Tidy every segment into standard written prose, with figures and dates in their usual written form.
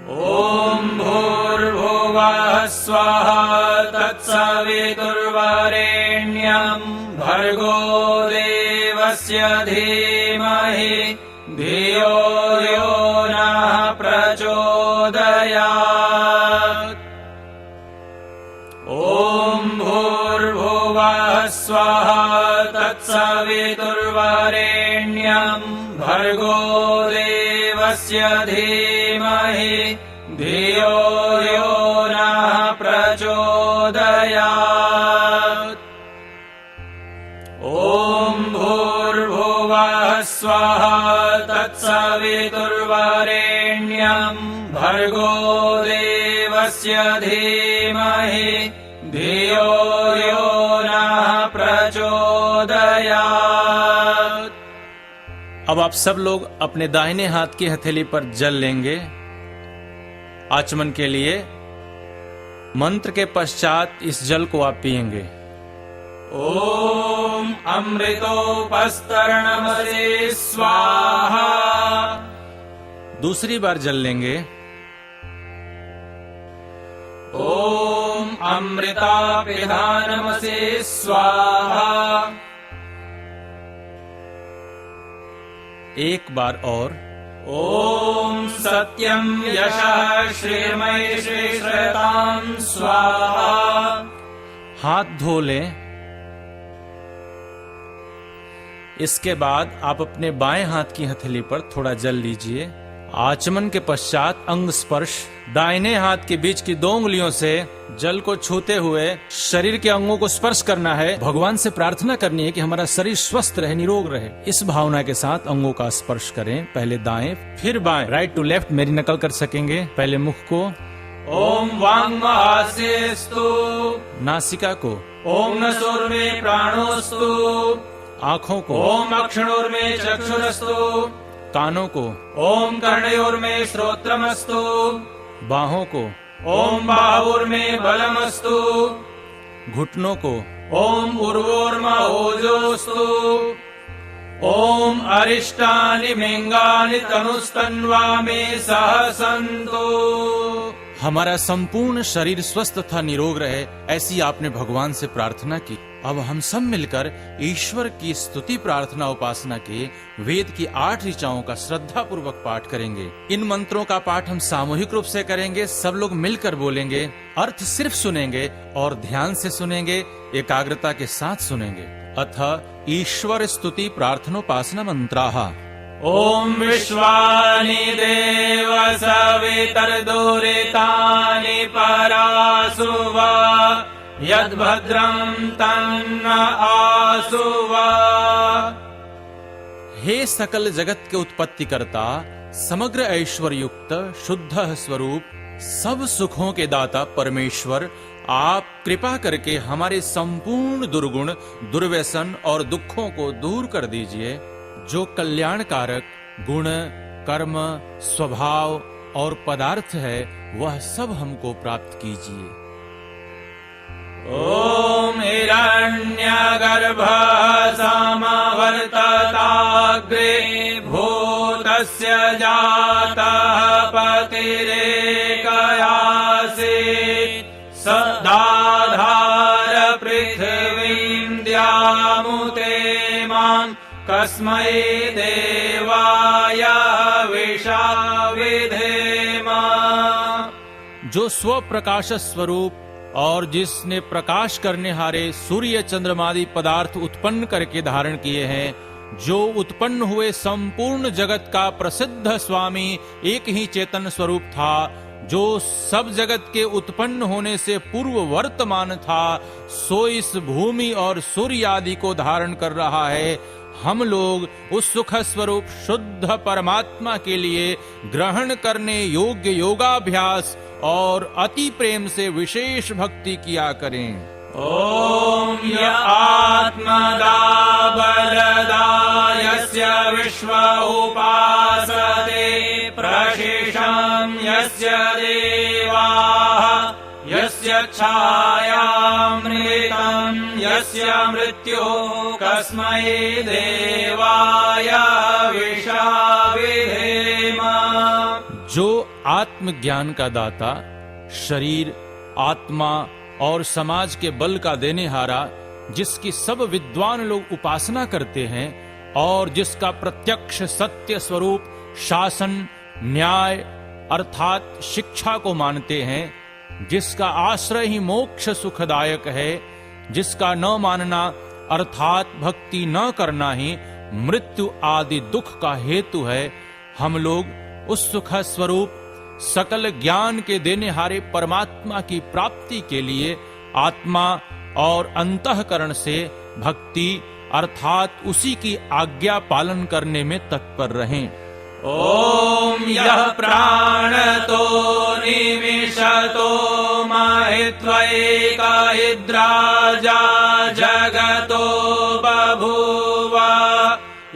ॐ भूर्भुवः स्वः तत्सवितुर्वरेण्यं भर्गो देवस्य धीमहि धियो यो नः प्रचोदयात्। ॐ भूर्भुवः स्वः तत्सवितुर्वरेण्यं भर्गो देवस्य धीमहि धियो यो नः प्रचोदयात्। ॐ भूर्भुवः स्वः तत्सवितुर्वरेण्यं भर्गो देवस्य धीमहि धियो यो नः प्रचोदयात्। अब आप सब लोग अपने दाहिने हाथ की हथेली पर जल लेंगे। आचमन के लिए मंत्र के पश्चात इस जल को आप पिएंगे। ॐ अमृतोपस्तरणमसे स्वाहा। दूसरी बार जल लेंगे। ॐ अमृतापिधानमसे स्वाहा। एक बार और। ॐ सत्यं यशः श्रीर्मयेश्वरतां स्वाहा। हाथ धो लें। इसके बाद आप अपने बाएं हाथ की हथेली पर थोड़ा जल लीजिए। आचमन के पश्चात अंग स्पर्श दाहिने हाथ के बीच की 2 उंगलियों से जल को छूते हुए शरीर के अंगों को स्पर्श करना है। भगवान से प्रार्थना करनी है कि हमारा शरीर स्वस्थ रहे, निरोग रहे। इस भावना के साथ अंगों का स्पर्श करें। पहले दाएं फिर बाएं, राइट टू लेफ्ट मेरी नकल कर सकेंगे। पहले मुख को। ॐ वाङ्महासेस्तु। नासिका को। ॐ नसोर्मे प्राणोस्तु। आँखों को। ॐ अक्षणोर्मे चक्षुरस्तु। कानों को। ॐ कर्णयोर्मे श्रोत्रमस्तु। बाहों को। ॐ बाहुर्मे बलमस्तु। घुटनों को। ॐ उर्वोर्मा ओजोस्तु। ॐ अरिष्टानि मिंगानि तनुस्तन्वा मे सह सन्तु। हमारा संपूर्ण शरीर स्वस्थ तथा निरोग रहे, ऐसी आपने भगवान से प्रार्थना की। अब हम सब मिलकर ईश्वर की स्तुति प्रार्थना उपासना के वेद की 8 ऋचाओं का श्रद्धा पूर्वक पाठ करेंगे। इन मंत्रों का पाठ हम सामूहिक रूप से करेंगे। सब लोग मिलकर बोलेंगे, अर्थ सिर्फ सुनेंगे और ध्यान से सुनेंगे, एकाग्रता के साथ सुनेंगे। अथ ईश्वर स्तुति प्रार्थनोपासना मंत्राः। ॐ विश्वानि देव सवितर्दुरितानि परासु वा यद्भद्रं तन्न आसु वा। हे सकल जगत के उत्पत्ति करता, समग्र ऐश्वर्य युक्त शुद्ध स्वरूप, सब सुखों के दाता परमेश्वर, आप कृपा करके हमारे संपूर्ण दुर्गुण, दुर्व्यसन और दुखों को दूर कर दीजिए। जो कल्याणकारक गुण, कर्म, स्वभाव और पदार्थ है, वह सब हमको प्राप्त कीजिए। ॐ हिरण्यगर्भः समवर्तताग्रे भूतस्य जातः पतिरेकयासीत् सदाधार पृथिवीं द्यामुते मां कस्मै देवाय हविषा विधेम। जो स्व प्रकाश स्वरूप और जिसने प्रकाश करने हारे सूर्य चंद्रमादि पदार्थ उत्पन्न करके धारण किए हैं, जो उत्पन्न हुए संपूर्ण जगत का प्रसिद्ध स्वामी एक ही चेतन स्वरूप था, जो सब जगत के उत्पन्न होने से पूर्व वर्तमान था, सो इस भूमि और सूर्य आदि को धारण कर रहा है। हम लोग उस सुख स्वरूप शुद्ध परमात्मा के लिए ग्रहण करने योग्य योगाभ्यास और अति प्रेम से विशेष भक्ति किया करें। ॐ य आत्मदा बलदा यस्य विश्व उपासते प्रशिषं यस्य देवाः यस्य छायामृतं यस्य मृत्युः कस्मै देवाय हविषा विधेम। जो आत्मज्ञान का दाता, शरीर, आत्मा और समाज के बल का देनेहारा, जिसकी सब विद्वान लोग उपासना करते हैं और जिसका प्रत्यक्ष सत्य स्वरूप शासन, न्याय अर्थात शिक्षा को मानते हैं, जिसका आश्रय ही मोक्ष सुखदायक है, जिसका न मानना अर्थात भक्ति न करना ही मृत्यु आदि दुख का हेतु है, हम लोग उस सुख स्वरूप सकल ज्ञान के देनेहारे परमात्मा की प्राप्ति के लिए आत्मा और अंतःकरण से भक्ति अर्थात उसी की आज्ञा पालन करने में तत्पर रहें। ओम यः प्राणतो निमिषतो महित्वैका इद्राजा जगतो बभूव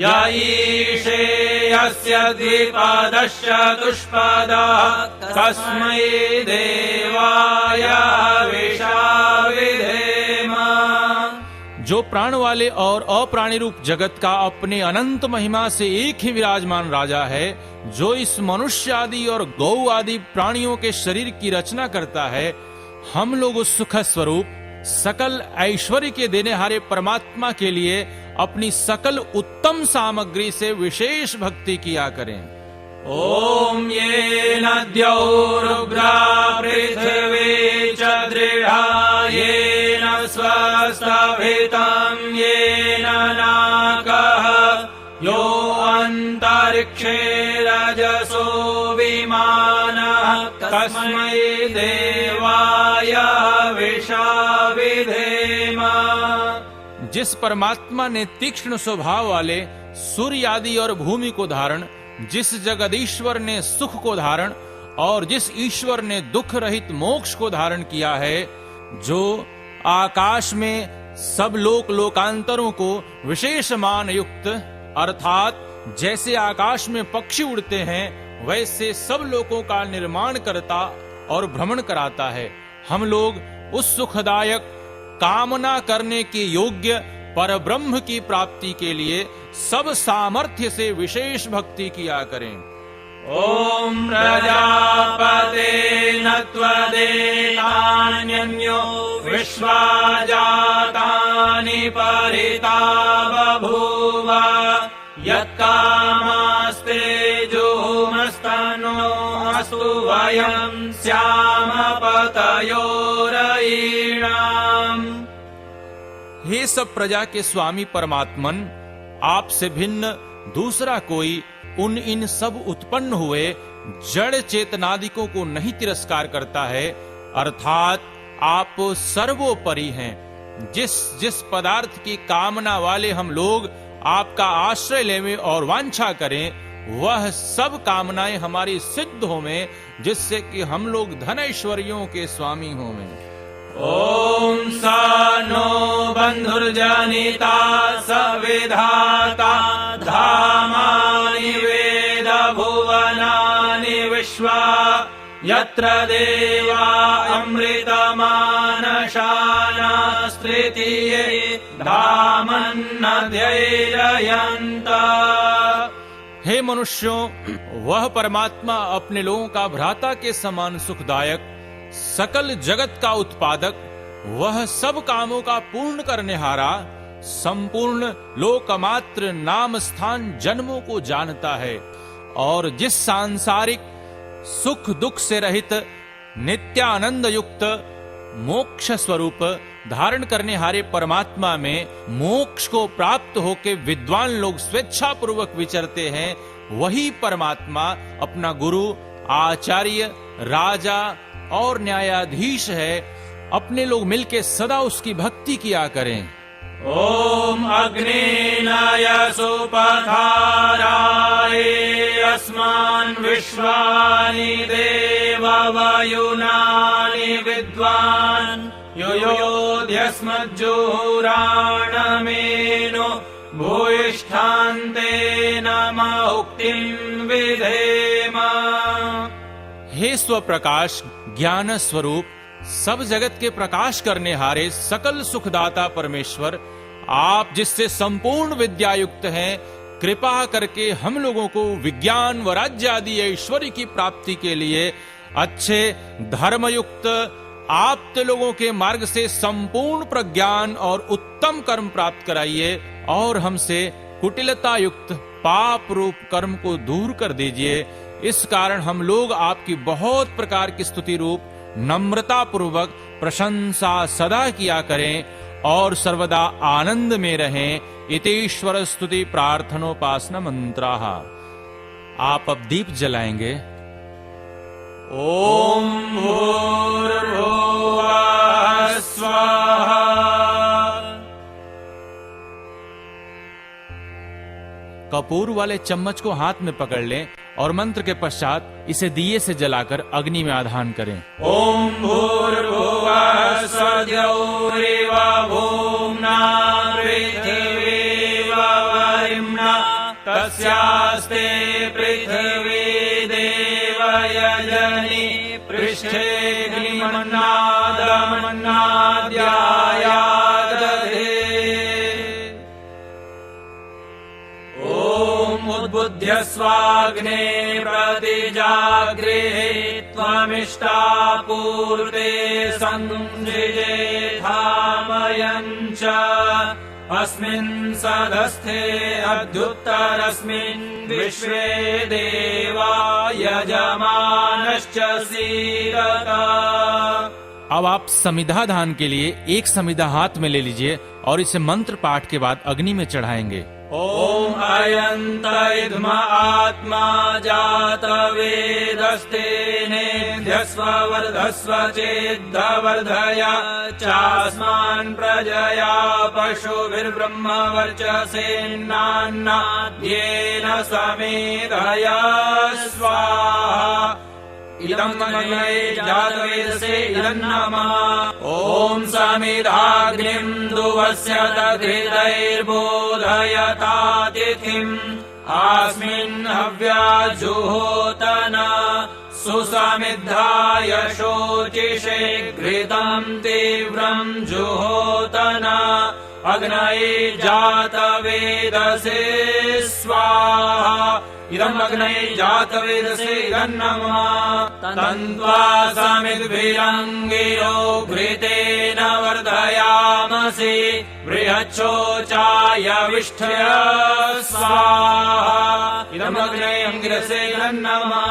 य ईशे यस्य द्विपदश्च चतुष्पदः कस्मै देवाय हविषा विधेम। जो प्राण वाले और अप्राणी रूप जगत का अपने अनंत महिमा से एक ही विराजमान राजा है, जो इस मनुष्य आदि और गौ आदि प्राणियों के शरीर की रचना करता है, हम लोग उस सुख स्वरूप सकल ऐश्वर्य के देनेहारे परमात्मा के लिए अपनी सकल उत्तम सामग्री से विशेष भक्ति किया करें। ओम येन द्यौरुग्रा पृथिवी च दृढ़ा येन स्वस्थभितं येन नाकः यो अन्तरिक्षे रजसो विमानः तस्मै देवाय हविषा विधेम। जिस परमात्मा ने तीक्ष्ण स्वभाव वाले सूर्य आदि और भूमि को धारण, जिस जगदीश्वर ने सुख को धारण और जिस ईश्वर ने दुख रहित मोक्ष को धारण किया है, जो आकाश में सब लोक लोकांतरों को विशेष मान युक्त अर्थात जैसे आकाश में पक्षी उड़ते हैं वैसे सब लोकों का निर्माण करता और भ्रमण कराता है, हम लोग उस सुखदायक कामना करने के योग्य परब्रह्म की प्राप्ति के लिए सब सामर्थ्य से विशेष भक्ति किया करें। ओम प्रजापते त्वदेतान्यो विश्वा जातानि परिता बभूव यत्कामास्ते जुहुमस्तनो अस्तु वयं स्याम पतयो रयिणाम्। हे सब प्रजा के स्वामी परमात्मन, आपसे भिन्न दूसरा कोई उन इन सब उत्पन्न हुए जड़ चेतनादिकों को नहीं तिरस्कार करता है, अर्थात आप सर्वोपरि हैं। जिस जिस पदार्थ की कामना वाले हम लोग आपका आश्रय लेवें और वांछा करें, वह सब कामनाएं हमारी सिद्ध होवें, जिससे कि हम लोग धन ऐश्वर्यों के स्वामी होवें। ओम स नो बंधुर्जनिता सविधाता धामानि वेद भुवनानि विश्वा यत्र देवा अमृतमानशानास्तृतीये धामन्नध्यैरयन्त। हे मनुष्यों, वह परमात्मा अपने लोगों का भ्राता के समान सुखदायक, सकल जगत का उत्पादक, वह सब कामों का पूर्ण करनेहारा, संपूर्ण लोकमात्र नाम स्थान जन्मों को जानता है और जिस सांसारिक सुख दुख से रहित नित्यानंद युक्त मोक्ष स्वरूप धारण करने हारे परमात्मा में मोक्ष को प्राप्त होके विद्वान लोग स्वेच्छा पूर्वक विचरते हैं, वही परमात्मा अपना गुरु, आचार्य, राजा और न्यायाधीश है। अपने लोग मिलके सदा उसकी भक्ति किया करें। ओम अग्नेनाय सुपथाराय अस्मान् विश्वानि देववयुनानि विद्वान् युयोध्यस्मज्जुहुराणमेनो भूयिष्ठान्ते नमः उक्तिं विधेम। हे स्वप्रकाश ज्ञान स्वरूप सब जगत के प्रकाश करने हारे सकल सुखदाता परमेश्वर, आप जिससे संपूर्ण विद्या युक्त हैं, कृपा करके हम लोगों को विज्ञान व राज्य आदि ऐश्वर्य की प्राप्ति के लिए अच्छे धर्मयुक्त आप्त लोगों के मार्ग से संपूर्ण प्रज्ञान और उत्तम कर्म प्राप्त कराइए और हमसे कुटिलता युक्त पाप रूप कर्म को दूर कर दीजिए। इस कारण हम लोग आपकी बहुत प्रकार की स्तुति रूप नम्रता पूर्वक प्रशंसा सदा किया करें और सर्वदा आनंद में रहें। इतीश्वर स्तुति प्रार्थनोपासना मंत्राः। आप अब दीप जलाएंगे। ओम भूर्भुवः स्वाहा। कपूर वाले चम्मच को हाथ में पकड़ लें और मंत्र के पश्चात इसे दिए से जलाकर अग्नि में आधान करें। ओम भूर्भुवः स्वद्यौरिव भूम्ना पृथिवी वरिम्ना तस्यास्ते पृथिवी देवयजनि पृष्ठे ग्निमन्नादमन्नाद्यायादधे। उद्बुध्यस्वाग्ने प्रतिजागृहे त्वमिष्टापूर्ते संसृजेथामयञ्च अस्मिन् सदस्थे अद्युत्तरस्मिन् विश्वे देवा यजमानश्च सीरता। अब आप समिधा दान के लिए एक समिधा हाथ में ले लीजिए और इसे मंत्र पाठ के बाद अग्नि में चढ़ाएंगे। ओम अयंत इद्म आत्मा जात वेदस्तेनेध्यस्व वर्धस्व चेद्धवर्धय चास्मान् प्रजया पशुभिर्ब्रह्म वर्चसेन्नान्नाद्येन समेधय स्वाहा। इदं मन्ये जातवेदसे इदं नमः। ओम समिधाग्निं दुवस्य तद्हृदैर्बोधयतातिथिम् अस्मिन् हव्याजुहोतन सुसमिद्धाय शोचिषे घृतं तीव्रं जुहोतन अग्नये जातवेदसे स्वाहा। इदम् अग्नये जातवेदसे इदं नमः। तन्त्वा समिद्भिरङ्गिरो घृतेन वर्धयामसि बृहच्छोचाय विष्ठय स्वाहा। इदम् अग्नये अंगिरसे इदं नमः।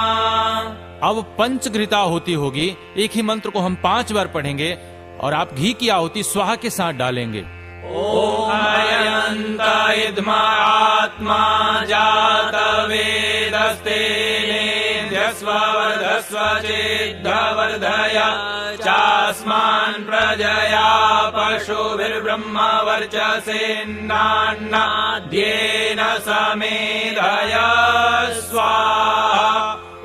अब पंचघृता आहुति होगी। एक ही मंत्र को हम 5 बार पढ़ेंगे और आप घी की आहुति स्वाहा के साथ डालेंगे। ओम अयंत इद्म आत्मा जात वेदस्तेनेध्यस्व वर्धस्व चेद्धवर्धय चास्मान् प्रजया पशुभिर्ब्रह्म वर्चसेन्नान्नाद्येन समेधय स्वाहा।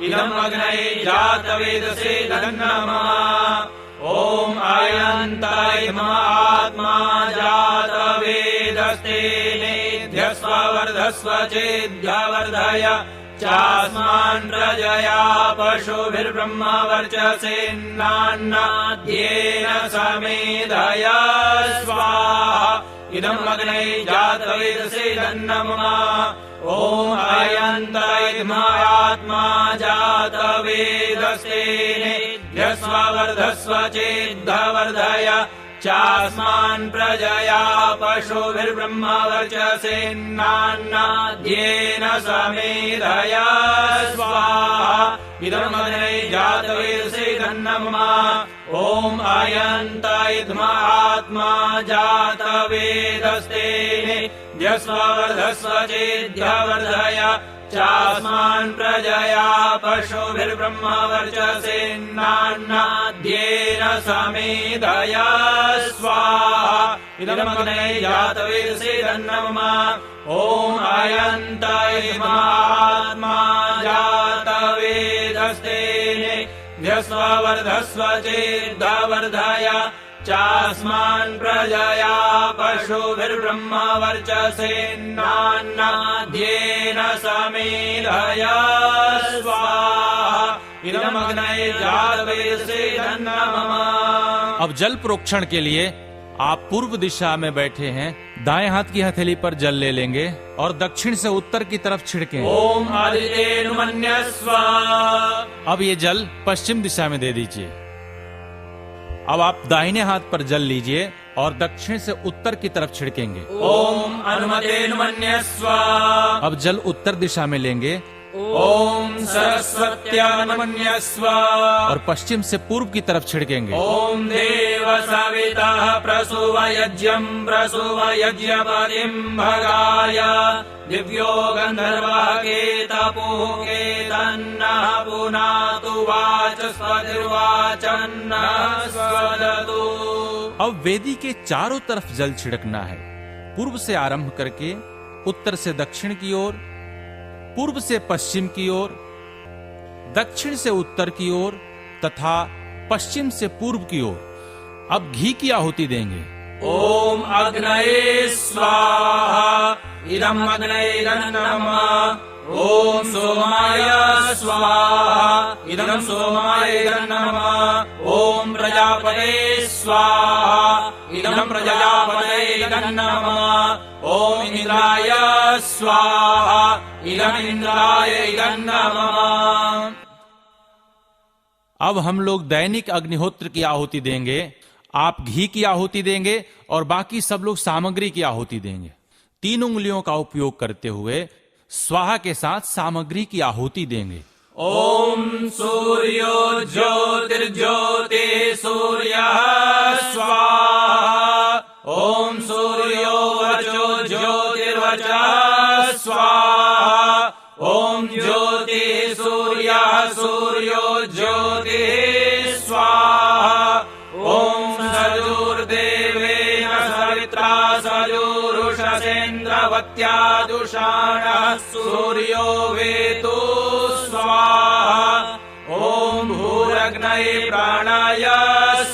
इदम् अग्नये जातवेदसे इदं नमः। ओम अयंत इद्म आत्मा जात वेदस्तेनेध्यस्व वर्धस्व चेद्धवर्धय चास्मान् प्रजया पशुभिर्ब्रह्म वर्चसेन्नान्नाद्येन समेधय स्वाहा। इदम् अग्नये जातवेदसे इदं नमः। ओम अयंत इद्म आत्मा जात वेदस्तेनेध्यस्व वर्धस्व चेद्धवर्धय चास्मान् प्रजया पशुभिर्ब्रह्म वर्चसेन्नान्नाद्येन समेधय स्वाहा। इदम् अग्नये जातवेदसे इदं नमः। ओम अयंत इद्म आत्मा जात वेदस्तेनेध्यस्व वर्धस्व चेद्धवर्धय चास्मान् प्रजया पशुभिर्ब्रह्म वर्चसेन्नान्नाद्येन समेधय स्वाहा। इदम् अग्नये जातवेदसे इदं नमः। ओम अयंत इद्म आत्मा जात वेदस्तेनेध्यस्व वर्धस्व चेद्धवर्धय चास्मान् प्रजया पशुभिर्ब्रह्म वर्चसेन्नान्नाद्येन समेधय स्वाहा। इदम् अग्नये जातवेदसे इदं नमः। अब जल प्रोक्षण के लिए आप पूर्व दिशा में बैठे हैं, दाएं हाथ की हथेली पर जल ले लेंगे और दक्षिण से उत्तर की तरफ छिड़कें। ओम आदितेनुमन्यस्व। अब ये जल पश्चिम दिशा में दे दीजिए। अब आप दाहिने हाथ पर जल लीजिए और दक्षिण से उत्तर की तरफ छिड़केंगे। ओम अनुमतेनुमन्यस्व। अब जल उत्तर दिशा में लेंगे ओम सरस्वत्यानुमन्यस्व। और पश्चिम से पूर्व की तरफ छिड़केंगे। ओम देव सवितः प्रसूव यज्ञं प्रसूव यज्ञपतिं भगाय दिव्यो गन्धर्वः केतपुः केतन्नः पुनातु वाचस्पतिर्वाचन्नः स्वदतु। अब वेदी के चारों तरफ जल छिड़कना है, पूर्व से आरंभ करके उत्तर से दक्षिण की ओर, पूर्व से पश्चिम की ओर, दक्षिण से उत्तर की ओर तथा पश्चिम से पूर्व की ओर। अब घी की आहुति देंगे। ओम अग्नये स्वाहा इदं अग्नये नमः। ओम सोमाय स्वाहा इदं सोमाय नमः। ओम प्रजापते स्वाहा इदं प्रजापते नमः। ओम इंद्राय स्वाहा इदं इंद्राय नमः। अब हम लोग दैनिक अग्निहोत्र की आहुति देंगे। आप घी की आहुति देंगे और बाकी सब लोग सामग्री की आहुति देंगे। 3 उंगलियों का उपयोग करते हुए स्वाहा के साथ सामग्री की आहुति देंगे। ओम सूर्यो ज्योतिर्ज्योति सूर्यः स्वाहा। ओम सूर्यो वचो ज्योतिर्वचः स्वाहा। ओम ज्योति सूर्यः सूर्यो ज्योतिः स्वाहा। ओम सजुर्देवेन सवित्रा सजुरुषसेन्द्रवत्या दुषाणः सूर्यो वेतु स्वाहा। ओम भूरग्नये प्राणाय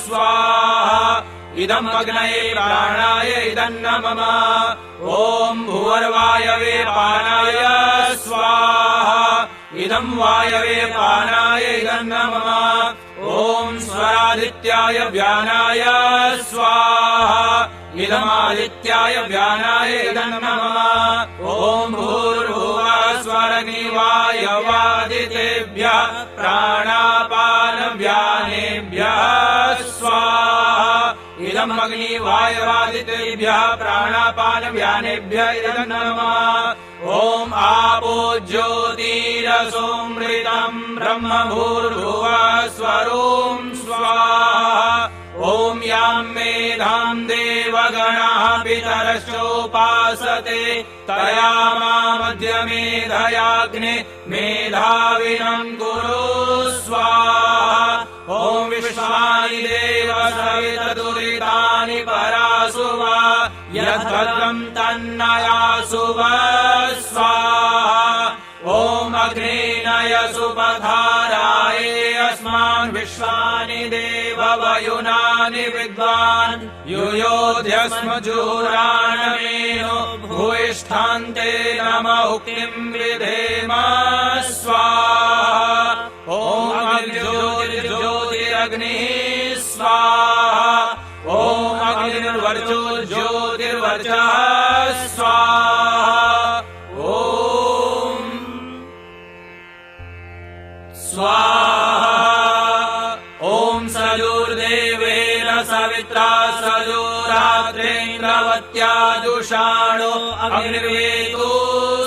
स्वाहा इदं अग्नये प्राणाय इदं नमः। ओम भूर्वायवे पानाय स्वाहा इदं वायवे पानाय इदं नमः। ओम स्वरादित्याय व्यानाय स्वाहा इदमादित्याय व्यानाय इदं नमः। ओम भूर्भुवः स्वरग्निवायवादितेभ्यः प्राणापान व्यानेभ्यः स्वाहा इदं अग्निवायवादितेभ्यः प्राणापान व्यानेभ्यः इदं नमः। ओम आपो ज्योतिरसोमृतं ब्रह्म भूर्भुवः स्वरों स्वाहा। ओम यां मेधां देवगणाः पितरश्चोपासते तया मामद्य मेधयाग्ने मेधाविनं कुरु स्वाहा। ओम विश्वानि देव सवितदुरितानि परासुवा यद्भद्रं तन्नयासुवा स्वाहा। ओम अग्नेनयसु पधाराये अस्मान् विश्वानि देव वयुनानि विद्वान् युयोध्यस्म जुहुराणमेनो भूयिष्ठान्ते नम उक्तिं विधेम स्वाहा। ओम अग्निर्ज्योतिरग्निः स्वाहा। ओम अग्निर्वर्चो ज्योतिर्वर्चः स्वाहा। ओम स्वाहा। ओम सजुर्देवेन सवित्रा सजुरात्रेन्द्रवत्या जुषाणो अग्निर्वेतु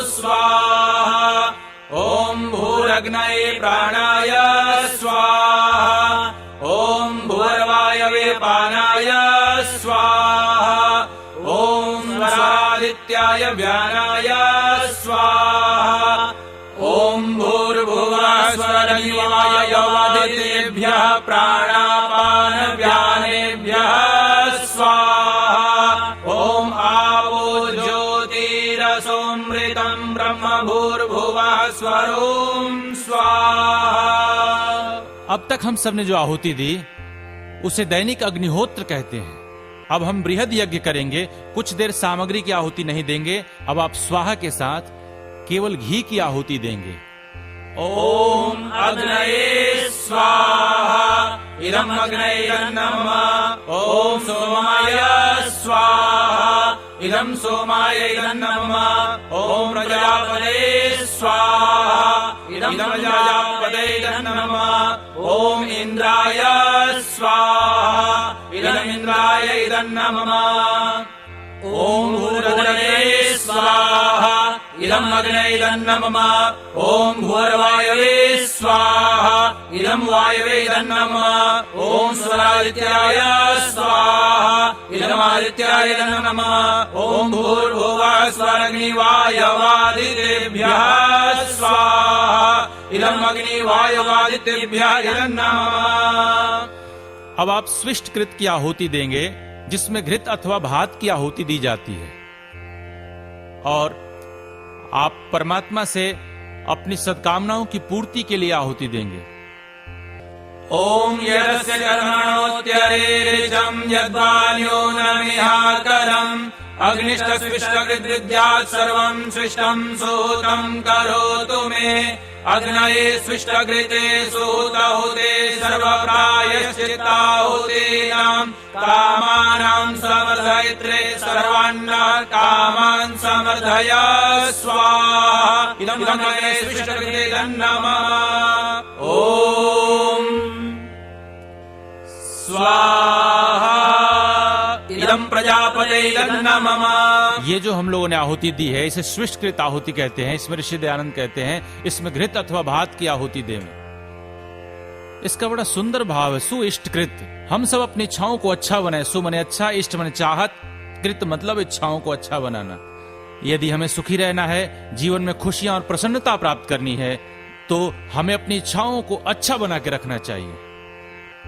स्वाहा। ओम भूरग्नये प्राणाय स्वाहा। ओम भूर्वायवे पानाय स्वाहा। ओम स्वरादित्याय व्यानाय स्वाहा। ओम भूर्भुवः स्वरग्निवायवादितेभ्यः प्राणापान व्यानेभ्यः स्वाहा। ओम आपो ज्योतिरसोमृतं ब्रह्म भूर्भुवः स्वरों स्वाहा। अब तक हम सब ने जो आहुति दी उसे दैनिक अग्निहोत्र कहते हैं। अब हम बृहद यज्ञ करेंगे, कुछ देर सामग्री की आहुति नहीं देंगे। अब आप स्वाहा के साथ केवल घी की आहुति देंगे। ओम अग्नये स्वाहा इदं इदम् अग्नये नमः ॐ सोमाय स्वाहा इदम् सोमाय नमः ॐ प्रजापते स्वाहा इदम् प्रजापते नमः ॐ इन्द्राय स्वाहा इदम् इन्द्राय नमः ॐ भूरभुरये स्वाहा इदम् अग्नये नमः ॐ भूर्वायवे स्वाहा इदम् वायवे नमः ॐ स्वरादित्याय स्वाहा इदम् आदित्याय नमः ॐ भूर्भुवः स्वरग्निवायवादितेभ्यः स्वाहा इदम् अग्निवायवादितेभ्यः नमः। अब आप स्विष्ट कृत की आहुति देंगे जिसमें घृत अथवा भात की आहुति दी जाती है और आप परमात्मा से अपनी सद्कामनाओं की पूर्ति के लिए आहुति देंगे। ॐ यस्य कर्मणोत्यरेरिजम् यद्वान्यो न मिहाकरम् अग्निष्टस्विष्टकृद्विद्यात् सर्वम् सृष्टम् सूतम् करोतु मे अग्नये स्विष्टकृते सूतहुते सर्वप्रायश्चित्ताहुतीनाम् कामानाम् समर्धयित्रे सर्वान्न कामान् समर्धय स्वाहा इदम् अग्नये स्विष्टकृते नमः ॐ स्वाहा इदम् प्रजापते नमः। ये जो हम लोगों ने आहुति दी है इसे स्विष्टकृत आहुति कहते हैं। इसमें ऋषि दयानंद कहते हैं इसमें घृत अथवा भात की आहुति दें। इसका बड़ा सुंदर भाव है, सुइष्टकृत। हम सब अपनी इच्छाओं को अच्छा बनाए। सु मने अच्छा, इष्ट मने चाहत, कृत मतलब इच्छाओं को अच्छा बनाना। यदि हमें सुखी रहना है, जीवन में खुशियां और प्रसन्नता प्राप्त करनी है, तो हमें अपनी इच्छाओं को अच्छा बना के रखना चाहिए।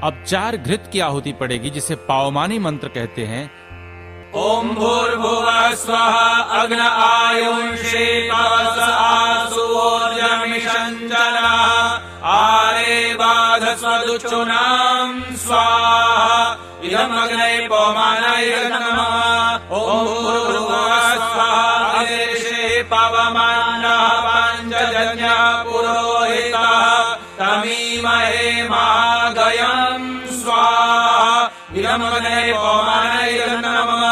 अब 4 घृत की आहुति पड़ेगी जिसे पावमानी मंत्र कहते हैं। ॐ भूर्भुवः स्वः अग्न आयुष्ये पवस आसुवोर्जमिषञ्जनः आरे बाधस्वदुच्छुनाम् स्वाहा इदम् अग्नये पवमानये नमः ॐ भूर्भुवः स्वः अग्निर्षे पवमानः पञ्चजन्यः पुरोहितः तमीमहे महागयम् स्वाहा इदम् अग्नये पवमानये नमः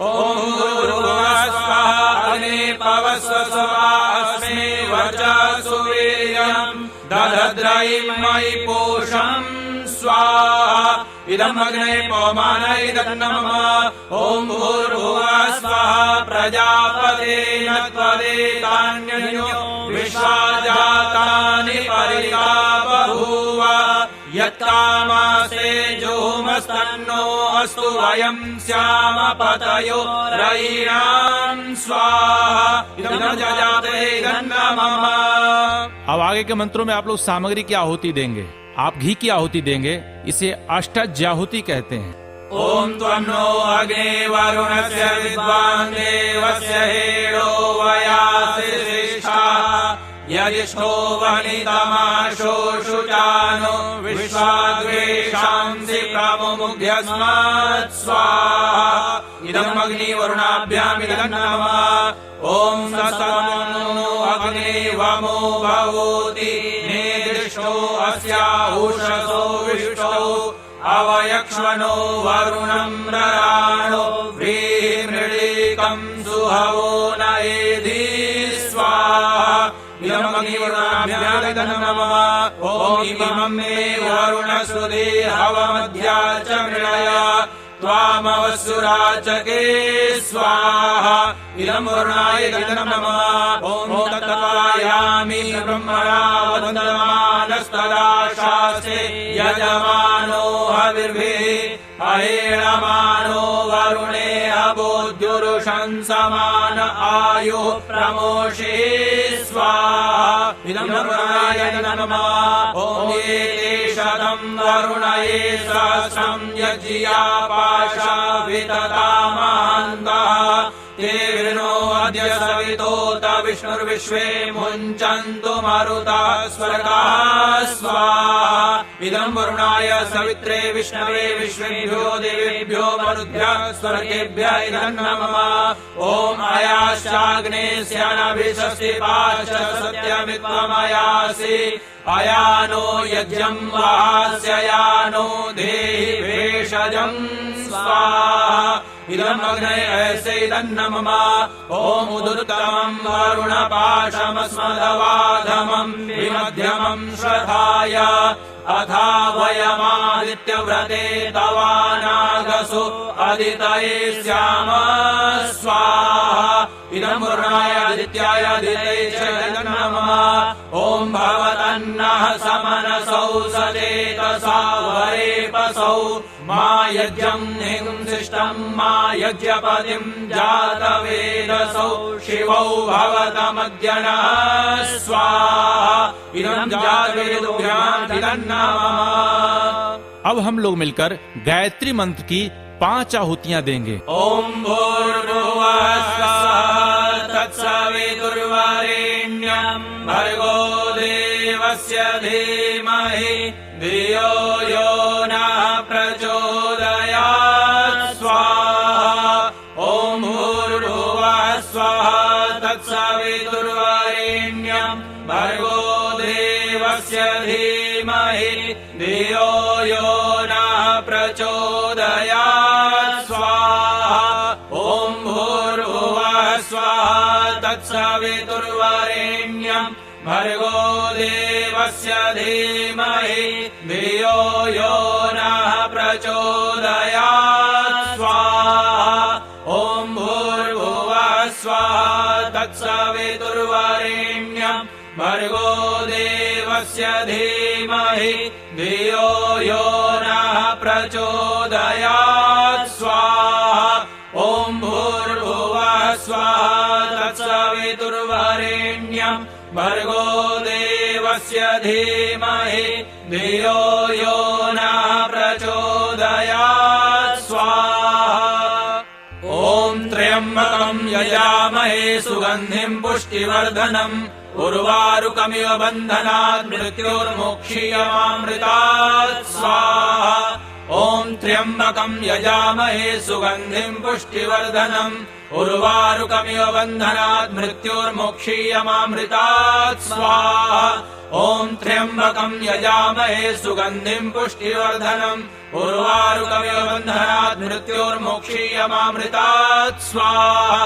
ॐ भूर्भुवः स्वः अग्ने पवस्व अस्मे वर्चसु वीर्यम् दधद्रयिमयि पोषम् स्वाहा इदम् अग्नये पवमानये नमः ॐ भूर्भुवः स्वः प्रजापते न त्वदेतान्यो विश्वा जातानि परिता बभूव यत्कामासे जोमस्तन्नो अस्तु वयम् स्याम पतयो रयिणाम् स्वाहा इदम् प्रजापते नमः। अब आगे के मंत्रों में आप लोग सामग्री की आहुति देंगे। आप घी की आहुति देंगे, इसे अष्टज्याहुति कहते हैं। ॐ त्वन्नो अग्ने वरुणस्य विद्वान् देवस्य हेडो वयासि श्रेष्ठः यजिष्ठो वनितमाशोषुचानो विश्वाद्वेषांसि प्रमुमुग्ध्यस्मात् स्वाहा इदम् अग्निवरुणाभ्यामिदम् नमः ॐ सतनो अग्ने वमो भवोति नेदृष्टो अस्याहुषसो विष्टो अवयक्ष्मणो वरुणम् रराणो व्रीमृळीकम् सुहवो न एधि स्वाहा इदम् अग्निवरुणाभ्यामिदम् नमः ॐ इमम् मे वरुणसुदे हवमध्या च मृळय त्वामवसुराचके स्वाहा इदम् वरुणाय नमः ॐ तत्त्वायामि ब्रह्मणा वन्दमानस्तदा शास्त्रे यजमानो हविर्भिः अहेणमानो वरुणे अबोध्युरुशंसमान आयुः प्रमोषे स्वाहा इदम् वरुणाय नमः ॐ एते शतम् वरुणये सहस्रम् यज्ञिया पाशा विततामान्तः ते विनो अद्य सवितोत विष्णुर्विश्वे मुञ्चन्तु मरुतः स्वर्गाः स्वाहा इदं वरुणाय सवित्रे विष्णवे विश्वेभ्यो देवेभ्यो मरुद्भ्यः स्वर्गेभ्यः इदं नमः ॐ अयाश्चाग्ने स्यानाभिषस्तिपाश्च सत्यमित्वमयासि अयानो यज्ञं वास्ययानो देहि भेषजं स्वाहा इदं अग्ने ऐसे इदं नमः ॐ उदुत्तमं वरुणपाशमस्मदवाधमं विमध्यमं श्रद्धाय अथा वयमादित्यव्रते तवानागसु अदितये स्याम स्वाहा इदं वरुणाय आदित्याय दिते च नमः ॐ भवतन्नः समनसौ सदेतसा वरेपसौ मा यज्ञं हिंसिष्टं मा यज्ञपतिं जातवेदसौ शिवौ भवतमद्यनः स्वाहा इदं जातवेदोभ्यां नमः। अब हम लोग मिलकर गायत्री मंत्र की 5 आहुतियां देंगे। ओम भूर्भुवः स्वः तत्सवितुर्वरेण्यं भर्गो देवस्य धीमहि धियो यो नः प्रचोदयात् स्वाहा ओम भूर्भुवः स्वः तत्सवितुर्वरेण्यं भर्गो देवस्य धीमहि धियो यो नः प्रचोदयात् स्वाहा ॐ भूर्भुवः स्वः तत्सवितुर्वरेण्यं भर्गो देवस्य धीमहि धियो यो नः प्रचोदयात् स्वाहा ॐ भूर्भुवः स्वः तत्सवितुर्वरेण्यं भर्गो देवस्य धीमहि धियो यो नः प्रचोदयात् स्वाहा ॐ भूर्भुवः स्वः तत्सवितुर्वरेण्यं भर्गो देवस्य धीमहि धियो यो नः प्रचोदयात् स्वाहा ॐ त्र्यम्बकं यजामहे सुगन्धिं पुष्टिवर्धनम् उर्वारुकमिव बन्धनात् मृत्योर्मोक्षीयमामृतात् स्वाहा ॐ त्र्यम्बकं यजामहे सुगन्धिं पुष्टिवर्धनम् उर्वारुकमिव बन्धनात् मृत्योर्मोक्षीयमामृतात् स्वाहा ॐ त्र्यम्बकं यजामहे सुगन्धिं पुष्टिवर्धनम् उर्वारुकमिव बन्धनात् मृत्योर्मोक्षीयमामृतात् स्वाहा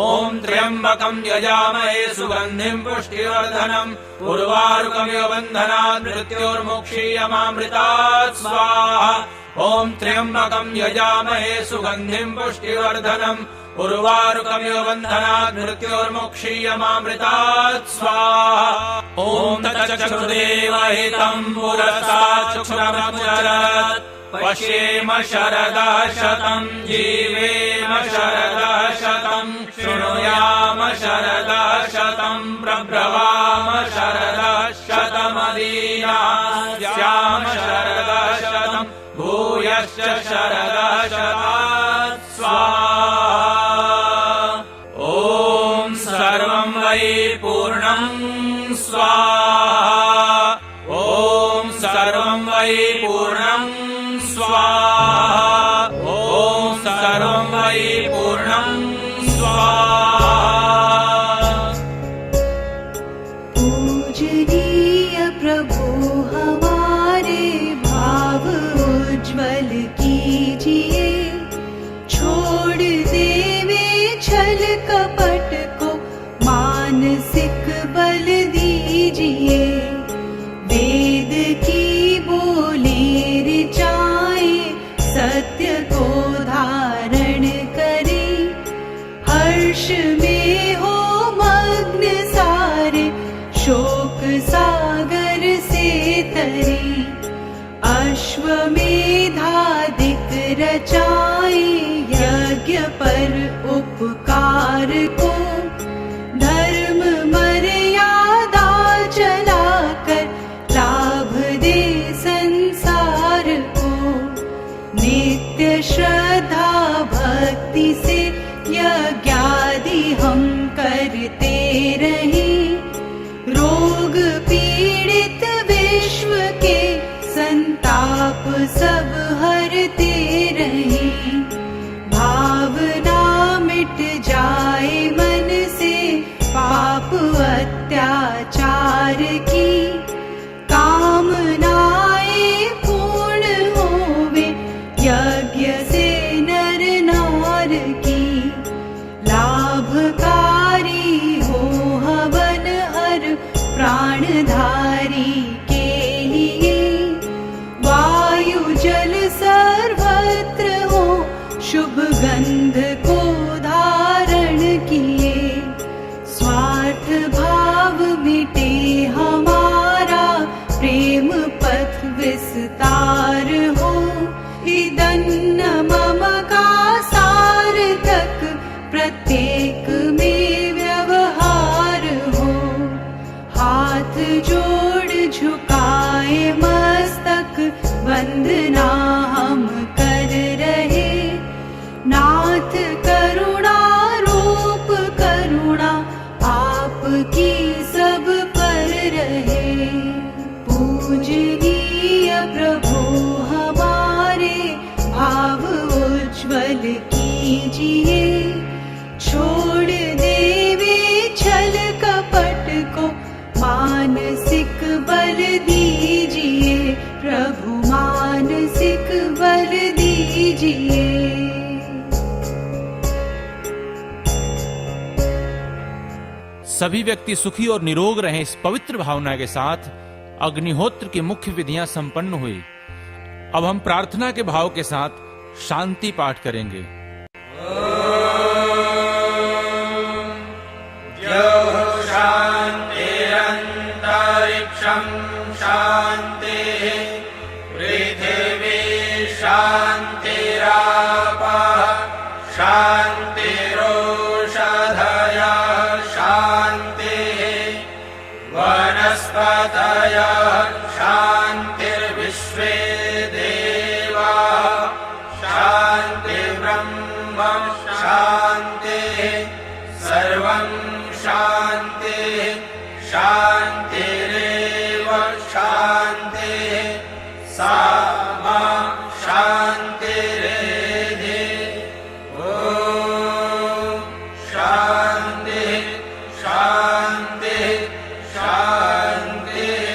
ॐ त्र्यम्बकं यजामहे सुगन्धिं पुष्टिवर्धनम् उर्वारुकमिव बन्धनात् मृत्योर्मोक्षीयमामृतात् स्वाहा ॐ त्र्यम्बकं यजामहे सुगन्धिं पुष्टिवर्धनम् उर्वारुकमिव बन्धनात् मृत्योर्मोक्षीयमामृतात् स्वाहा ॐ तच्चक्षुर्देव हितं पुरसा चक्षुरमुचरत् पश्येम शरदः शतं जीवेम शरदः शतं शृणुयाम शरदः शतं प्रब्रवाम शरदः शतमदीनाः स्याम शरदः शतं भूयश्च शरदः शतात् स्वाहा ॐ सर्वं वै पूर्णं स्वाहा ॐ सर्वं वै पूर्णं स्वाहा ॐ सर्वं वै पूर्णं स्वाहा पूजनीय प्रभु हमारे भाव उज्ज्वल कीजिए छोड़ देवे छल कपट को मानसिक बल दीजिए वेद की बोली ऋचाए सत्य को धारण करे हर्ष में हो मग्न सारे शोक सागर से तरे अश्वमेधादिक रचाए यज्ञ पर उपकार को धर्म मर्यादा चलाकर लाभ दे संसार को नित्य श्रद्धा भक्ति से यज्ञ ताप सब हरते रहें। भावना मिट जाए मन से पाप अत्याचार की। कामनाएं पूर्ण होवे यज्ञ से नर नार की। लाभकारी हो हवन हर प्राणधारी के लिए। वायु जल सर्वत्र हो शुभ गंध को धारण किए। स्वार्थ भाव मिटे हमारा प्रेम पथ विस्तार हो। इदन्न मम का सार्थक प्रत्येक में व्यवहार हो। हाथ जोड़ झुकाए मस्तक वंदना हम कर रहे। नाथ करुणा रूप करुणा आपकी सब पर रहे। पूजनीय प्रभु हमारे भाव उज्ज्वल कीजिए। छोड़ देवे छल कपट को मानसिक बल दीजिए। प्रभु मानसिक बल दीजिए। सभी व्यक्ति सुखी और निरोग रहें, इस पवित्र भावना के साथ अग्निहोत्र की मुख्य विधियां संपन्न हुई। अब हम प्रार्थना के भाव के साथ शांति पाठ करेंगे। शांतिरंतरिक्षं शांतिः पृथिवी शांतिरापः शांतिरोषधयः शांतिः वनस्पतयः शांतिर्विश्वे देवाः शांतिर्ब्रह्म शांतिः सर्वं शांतिः शांतिरेव शांतिः सा मा शांतिरेधि। ॐ शांतिः शांतिः शांतिः।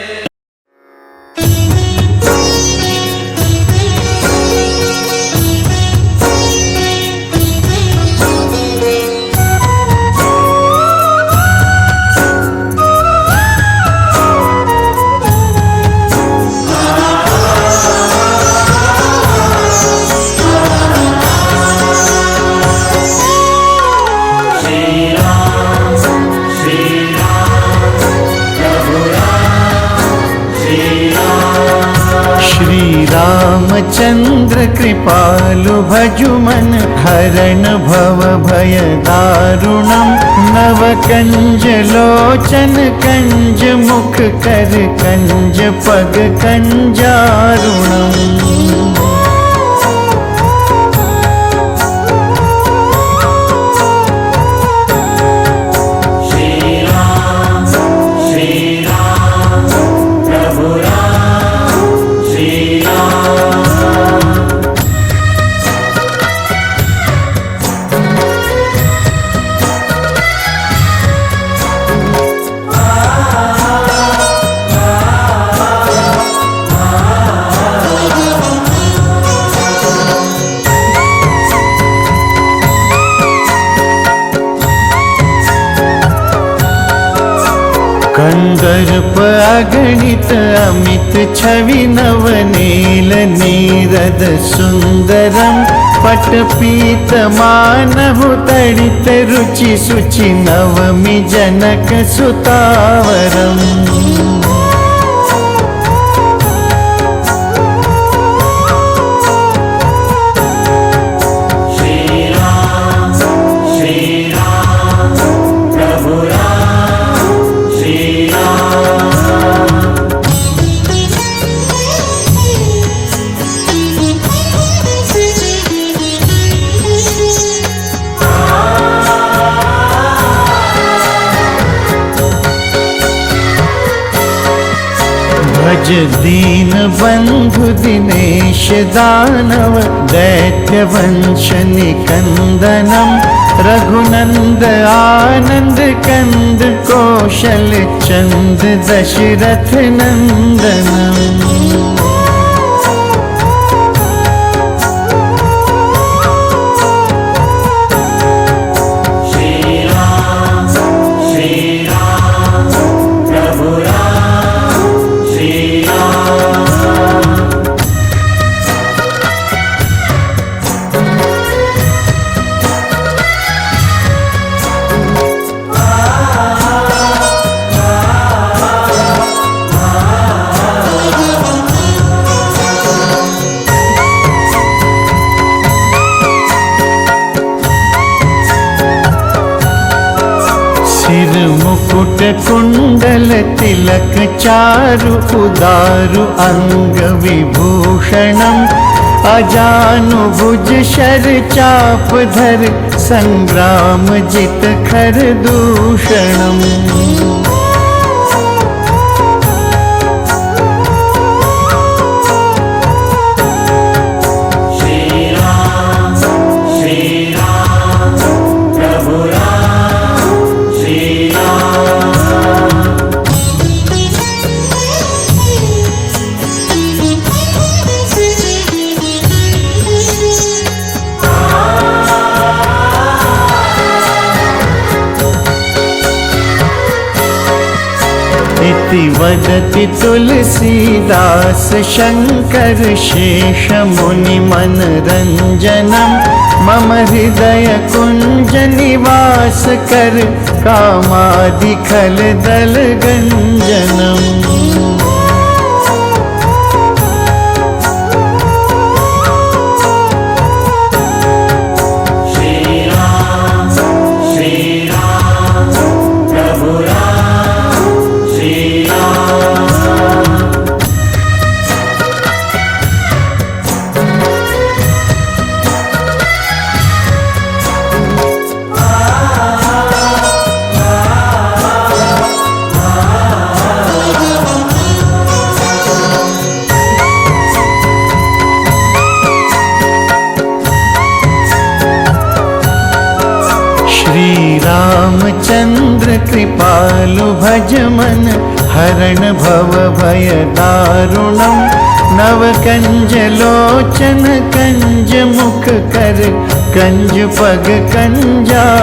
रामचंद्र कृपालु भजुमन हरण भव भय दारुणम। नव कंज लोचन कंज मुख कर कंज पग कंजारुणम। कंदर्प अगणित अमित छवि नवनील नीरद सुंदरम। पट पीत मानहु तड़ित रुचि सुचि नवमी जनक सुतावरम। निज दीन बंधु दिनेश दानव दैत्य वंश निकंदनम रघुनंद आनंद कंद कौशल चंद दशरथ नंदनम। सिर मुकुट कुंडल तिलक चारु उदारु अंग विभूषणम अजानुभुज शर चाप धर संग्राम जित खर दूषणम। इति वदति तुलसीदास शंकर शेष मुनि मनरंजनम मम हृदय कुंज निवास कर कामादि खल दल गंजनम। श्री रामचंद्र कृपालु भज मन हरण भव भय दारुणम नव कंज लोचन कंज मुख कर कंज पग कंजारुणम।